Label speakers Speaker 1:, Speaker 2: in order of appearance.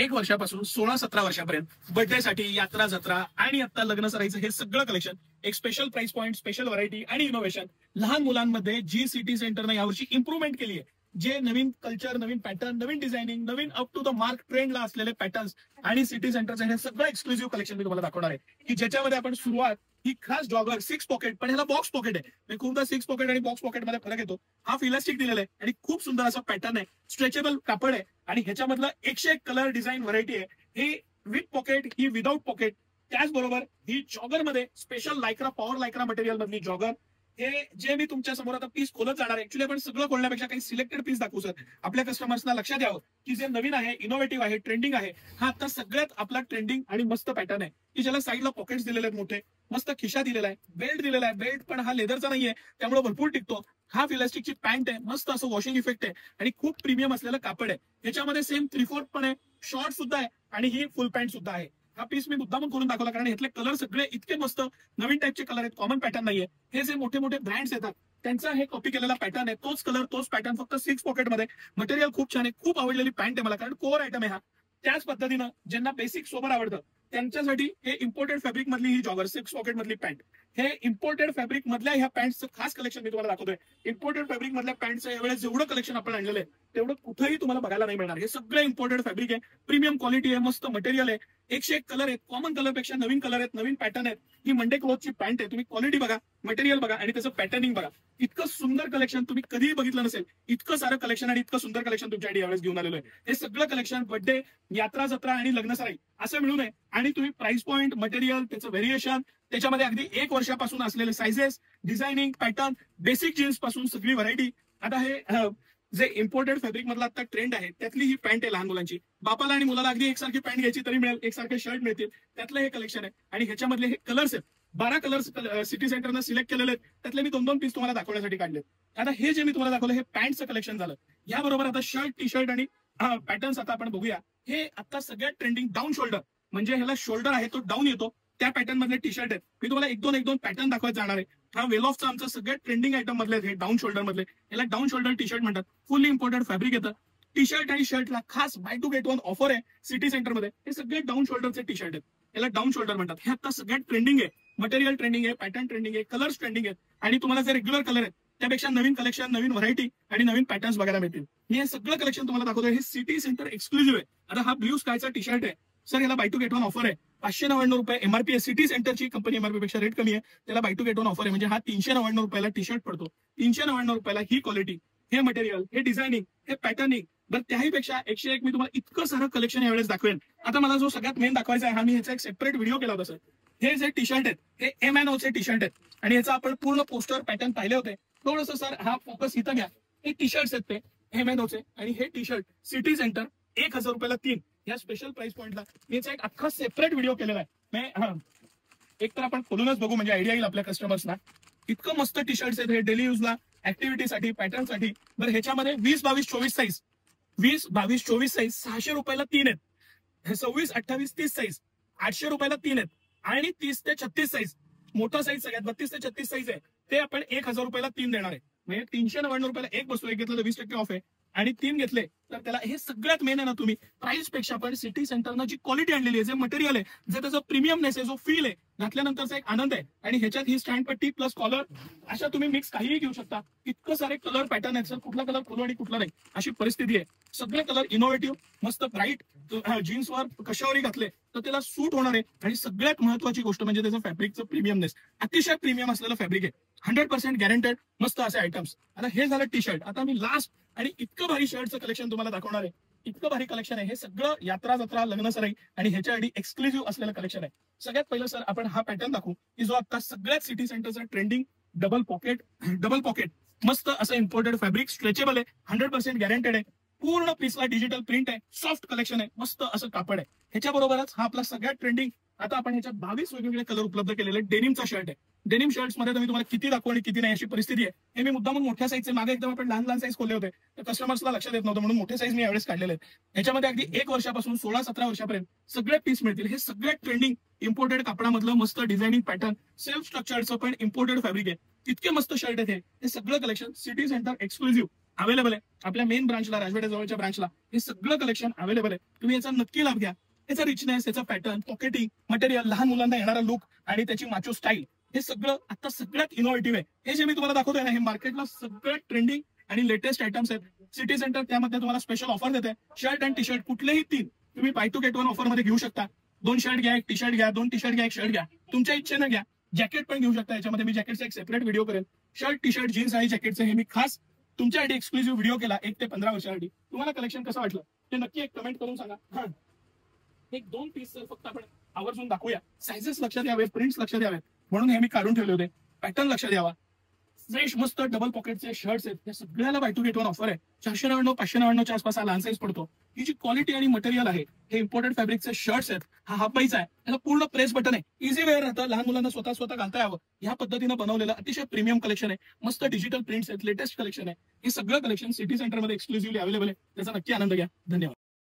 Speaker 1: 1 वर्षापासून 16-17 वर्षापर्यंत बर्थडेसाठी, यात्रा जत्रा आणि आता लग्न सराईचं हे सगळं कलेक्शन, एक special price point, special variety आणि इनोव्हेशन लहान मुलांमध्ये जी सिटी सेंटरने यावर्षी इम्प्रूव्हमेंट केली आहे. जे नवीन कल्चर, नवीन पॅटर्न, नवीन डिझायनिंग, नवीन अप टू द मार्क ट्रेंडला असलेले पॅटर्न्स आणि सिटी सेंटरचं हे सगळं एक्सक्लुझिव्ह कलेक्शन मी तुम्हाला दाखवणार आहे, की ज्याच्यामध्ये आपण सुरुवात ही खास जॉगर 6 पॉकेट, पण ह्याला बॉक्स पॉकेट आहे. खूपदा 6 पॉकेट आणि बॉक्स पॉकेट मध्ये फरक येतो. हाफ इलास्टिक दिलेला आहे आणि खूप सुंदर असा पॅटर्न आहे, स्ट्रेचेबल कापड आहे आणि ह्याच्यामधलं 101 कलर डिझाईन व्हरायटी आहे. ही विथ पॉकेट, ही विदाऊट पॉकेट. त्याचबरोबर ही जॉगर मध्ये special Lycra, power Lycra material मधली जॉगर. हे जे मी तुमच्या समोर आता पीस खोलत जाणार आहे, ऍक्च्युली आपण सगळं खोलण्यापेक्षा काही सिलेक्टेड पीस दाखवू सर, आपल्या कस्टमर्सना लक्षात यावं की जे नवीन आहे, इनोव्हेटिव्ह आहे, ट्रेंडिंग आहे. हा आता सगळ्यात आपला ट्रेंडिंग आणि मस्त पॅटर्न आहे, की ज्याला साईडला पॉकेट्स दिलेले आहेत मोठे, मस्त खिशा दिलेला आहे, बेल्ट दिलेला आहे. बेल्ट पण हा लेदरचा नाहीये, त्यामुळे भरपूर टिकतो. हाफ इलास्टिकची पॅन्ट आहे, मस्त असं वॉशिंग इफेक्ट आहे आणि खूप प्रीमियम असलेलं कापड आहे. याच्यामध्ये सेम 3/4 पण आहे, शॉर्ट सुद्धा आहे आणि ही फुल पॅन्ट सुद्धा आहे. हा पीस मी मुद्दामून करून दाखवला कारण यातले कलर सगळे इतके मस्त नवीन टाईपचे कलर आहेत, कॉमन पॅटर्न नाहीये. हे जे मोठे मोठे ब्रँड्स येतात त्यांचा हे कॉपी केलेला पॅटर्न आहे, तोच कलर, तोच पॅटर्न, फक्त 6 पॉकेटमध्ये. मटेरियल खूप छान आहे, खूप आवडलेली पॅन्ट आहे मला, कारण कोअर आयटम आहे हा. त्याच पद्धतीनं ज्यांना बेसिक सोबर आवडतं त्यांच्यासाठी हे इम्पोर्टेड फॅब्रिक मधली ही जॉगर 6 पॉकेट मधली पॅन्ट, हे इम्पोर्टेड फॅब्रिक मधल्या ह्या पॅन्टचं खास कलेक्शन मी तुम्हाला दाखवतोय. इम्पोर्टेड फॅब्रिक मधल्या पॅन्टचं यावेळेस जेवढं कलेक्शन आपण आणलेलं आहे तेवढं कुठेही तुम्हाला बघायला नाही मिळणार. हे सगळं इम्पोर्टेड फॅब्रिक आहे, प्रीमियम क्वालिटी आहे, मस्त मटेरियल आहे, 101 कलर आहेत, कॉमन कलर पेक्षा नवीन कलर आहेत, नवीन पॅटर्न आहेत. ही मंडे क्लॉथची पॅन्ट आहे, तुम्ही क्वालिटी बघा, मटेरियल बघा आणि त्याचं पॅटर्निंग बघा. इतकं सुंदर कलेक्शन तुम्ही कधीही बघितलं नसेल, इतकं सारं कलेक्शन आणि इतकं सुंदर कलेक्शन तुमच्यासाठी यावेळेस घेऊन आलेलं आहे. हे सगळं कलेक्शन बर्थडे, यात्रा जत्रा आणि लग्न सराई असं मिळून आहे. आणि तुम्ही प्राइस पॉइंट, मटेरियल, त्याचं व्हेरिएशन, त्याच्यामध्ये अगदी 1 वर्षापासून असलेले sizes, designing, pattern, basic jeans पासून सगळी व्हरायटी. आता हे जे इम्पोर्टेड फॅब्रिक मधला आता ट्रेंड आहे त्यातली ही पॅन्ट आहे लहान मुलांची. बापाला आणि मुलाला अगदी एकसारखी पॅन्ट घ्यायची तरी मिळेल, एकसारखे शर्ट मिळतील, त्यातलं हे कलेक्शन आहे. आणि ह्याच्यामधले हे कलर्स आहेत, 12 कलर्स सिटी सेंटरनं सिलेक्ट केलेले आहेत, त्यातले मी 2-2 पीस तुम्हाला दाखवण्यासाठी काढले. आता हे जे मी तुम्हाला दाखवलं हे पॅन्टचं कलेक्शन झालं. याबरोबर आता शर्ट, टी शर्ट आणि पॅटर्न्स आता आपण बघूया. हे आता सगळ्यात ट्रेंडिंग डाऊन शोल्डर, म्हणजे ह्याला शोल्डर आहे तो डाऊन येतो, त्या पॅटर्न मधले टी शर्ट आहेत. मी तुम्हाला 1-2 पॅटर्न दाखवत जाणार आहे. हा वेल ऑफचा आमचा सगळ्यात ट्रेंडिंग आयटम मधले हे डाऊन शोल्डर मधले, याला डाऊन शोल्डर टी शर्ट म्हणतात. फुल्ली इम्पोर्टेड फॅब्रिक येतं. टी शर्ट आणि शर्टला खास बाय टू गेट 1 ऑफर आहे सिटी सेंटरमध्ये. हे सगळे डाऊन शोल्डरचे टी शर्ट आहेत, याला डाऊन शोल्डर म्हणतात. हे आता सगळ्यात ट्रेंडिंग आहे, मटेरियल ट्रेंडिंग आहे, पॅटर्न ट्रेंडिंग आहे, कलर्स ट्रेंडिंग आहेत आणि तुम्हाला जे रेग्युलर कलर आहेत त्यापेक्षा नवीन कलेक्शन, नवीन व्हरायटी आणि नवीन पॅटर्न्स बघायला मिळतील. मी हे सगळं कलेक्शन तुम्हाला दाखवतोय. हे सिटी सेंटर एक्सक्लुझिव्ह आहे. आता हा ब्ल्यू स्कायचा टी शर्ट आहे सर, याला बाय टू गेट 1 ऑफर आहे. 599 रुपये एमआरपी आहे. सिटी सेंटरची कंपनी एमआरपी पेक्षा रेट कमी आहे, त्याला बाय टू गेट 1 ऑफर आहे. म्हणजे हा 399 रुपयाला टी शर्ट पडतो. 399 रुपयाला ही क्वालिटी, हे मटेरियल, हे डिझायनिंग, हे पॅटर्निंग. बरं त्याही पेक्षा 101 मी तुम्हाला इतकं सारं कलेक्शन यावेळेस दाखवेन. आता मला जो सगळ्यात मेन दाखवायचा आहे, हा मी ह्याचा एक सेपरेट व्हिडिओ केला होता सर. हे जे टी शर्ट आहेत हे MNOचे टी शर्ट आहेत आणि याचा आपण पूर्ण पोस्टर पॅटर्न पाहिले होते. थोडंसं सर हा फोकस इथं घ्या. हे टी शर्ट्स आहेत ते MNOचे आणि हे टी शर्ट सिटी सेंटर 1000 रुपयाला 3 या स्पेशल प्राइस पॉइंटला मी याचा एक अख्खा सेपरेट व्हिडिओ केलेला आहे. एक तर आपण खोलूनच बघू म्हणजे आयडिया येईल आपल्या कस्टमर्सना. इतकं मस्त टी शर्ट्स आहेत हे डेली युजला, ऍक्टिव्हिटीसाठी, पॅटर्नसाठी. बरं ह्याच्यामध्ये 20, 22, 24 साईज, 20, 22, 24 साईज 600 रुपयाला 3 आहेत. 26, 28, 30 साईज 800 रुपयाला 3 आहेत आणि 30 ते 36 साईज, मोठा साईज सगळ्यात 32 ते 36 साईज आहे, ते आपण 1000 रुपयाला 3 देणार आहे. म्हणजे 399 रुपयाला एक बसतो. एक घेतलं तर 20% ऑफ आहे आणि 3 घेतले तर त्याला. हे सगळ्यात मेन आहे ना, तुम्ही प्राइस पेक्षा पण सिटी सेंटरनं जी क्वालिटी आणलेली आहे, जे मटेरियल आहे, जे त्याचं प्रीमियमनेस आहे, जो फील आहे, घातल्यानंतरचा एक आनंद आहे. आणि ह्याच्यात ही स्टँड पट्टी प्लस कॉलर अशा तुम्ही मिक्स काहीही घेऊ शकता. इतकं सारे कलर पॅटर्न आहेत सर, कुठला कलर खोलू आणि कुठला नाही अशी परिस्थिती आहे. सगळे कलर इनोव्हेटिव्ह, मस्त ब्राईट, जीन्सवर कशावरही घातले तर त्याला सूट होणार आहे. आणि सगळ्यात महत्वाची गोष्ट म्हणजे त्याचं फॅब्रिकचं प्रीमियमनेस, अतिशय प्रीमियम असलेलं फॅब्रिक आहे, 100% गॅरंटेड, मस्त असे आयटम्स. आता हे झालं टी शर्ट. आता मी लास्ट आणि इतकं भारी शर्टचं कलेक्शन तुम्हाला दाखवणार आहे. इतकं भारी कलेक्शन आहे. हे सगळं यात्रा जत्रा, लग्न सराई आणि ह्याच्यासाठी एक्सक्लुझिव्ह असलेलं कलेक्शन आहे. सगळ्यात पहिलं सर आपण हा पॅटर्न दाखवू की जो आता सगळ्यात सिटी सेंटरचा ट्रेंडिंग डबल पॉकेट मस्त असं इम्पोर्टेड फॅब्रिक, स्ट्रेचेबल आहे, 100% गॅरंटेड आहे. पूर्ण पीसला डिजिटल प्रिंट आहे, सॉफ्ट कलेक्शन आहे, मस्त असं कापड आहे. ह्याच्याबरोबरच हा आपला सगळ्यात ट्रेंडिंग, आता आपण ह्याच्यात 22 वेगवेगळे कलर उपलब्ध केलेले. डेनिमचा शर्ट आहे. डेनिम शर्ट्स मध्ये मी तुम्हाला किती दाखवू आणि किती नाही अशी परिस्थिती आहे. हे मी मुद्दामून मोठ्या साईजचे, मागे एकदम आपण लहान साईज खोलले होते तर कस्टमर्सला लक्षात येत नव्हतं म्हणून मोठे साईज मी यावेळेस काढलेले आहेत. ह्याच्यामध्ये अगदी 1 वर्षापासून 16-17 वर्षापर्यंत सगळे पीस मिळतील. हे सगळ्यात ट्रेंडिंग इम्पोर्टेड कापडामधलं मस्त डिझायनिंग पॅटर्न, सेल्फ स्ट्रक्चरचं पण इम्पोर्टेड फॅब्रिक आहे. इतके मस्त शर्ट आहेत हे सगळं collection city centre exclusive available आहे आपल्या मेन ब्रांचला, राजवाड्याजवळच्या ब्रांचला हे सगळं कलेक्शन अवेलेबल आहे. तुम्ही याचा नक्की लाभ घ्या. याचा रिचनेस, याचा पॅटर्न, पॉकेटिंग, मटेरियल, लहान मुलांना येणारा लुक आणि त्याची माचो स्टाईल हे सगळं आता सगळ्यात इनोव्हेटिव्ह आहे. हे जे मी तुम्हाला दाखवतोय ना, हे मार्केटला सगळ्यात ट्रेंडिंग आणि लेटेस्ट आयटम्स आहेत. सिटी सेंटर त्यामध्ये तुम्हाला स्पेशल ऑफर देते. शर्ट आणि टी शर्ट कुठलेही 3 तुम्ही बाय टू गेट 1 ऑफर मध्ये घेऊ शकता. 2 शर्ट घ्या, 1 टी शर्ट घ्या, 2 टी शर्ट घ्या, 1 शर्ट घ्या, तुमच्या इच्छेनं घ्या. जॅकेट पण घेऊ शकता. याच्यामध्ये मी जॅकेटचा एक सेपरेट व्हिडिओ करेन. शर्ट, टी शर्ट, जीन्स आणि जॅकेटचे हे मी खास तुमच्यासाठी एक्सक्लुझिव्ह व्हिडिओ केला 1 ते 15 वर्षासाठी. तुम्हाला कलेक्शन कसं वाटलं ते नक्की एक कमेंट करून सांगा. एक 2 पीस फक्त आपण आवर्जून दाखवूया. सायझेस लक्षात यावे, प्रिंट्स लक्षात यावेत म्हणून हे मी काढून ठेवले होते. पॅटर्न लक्षात यावा. फ्रेश मस्त डबल पॉकेटचे शर्ट्स आहेत. या सगळ्याला बाय टू गेट 1 ऑफर आहे. 499 599 आसपास हा लहान साईज पडतो. ही जी क्वालिटी आणि मटेरियल आहे हे इम्पोर्टेड फॅब्रिकचे शर्ट्स आहेत. हा हाफ बाईचा आहे. त्याला पूर्ण प्रेस बटन आहे. इझी वेअर राहतं. लहान मुलांना स्वतः घालता यावं या पद्धतीनं बनवलेलं अतिशय प्रीमियम कलेक्शन आहे. मस्त डिजिटल प्रिंट्स आहेत. लेटेस्ट कलेक्शन आहे. हे सगळं कलेक्शन सिटी सेंटरमध्ये एक्सक्लुझिव्हली अवेलेबल आहे. त्याचा नक्की आनंद घ्या. धन्यवाद.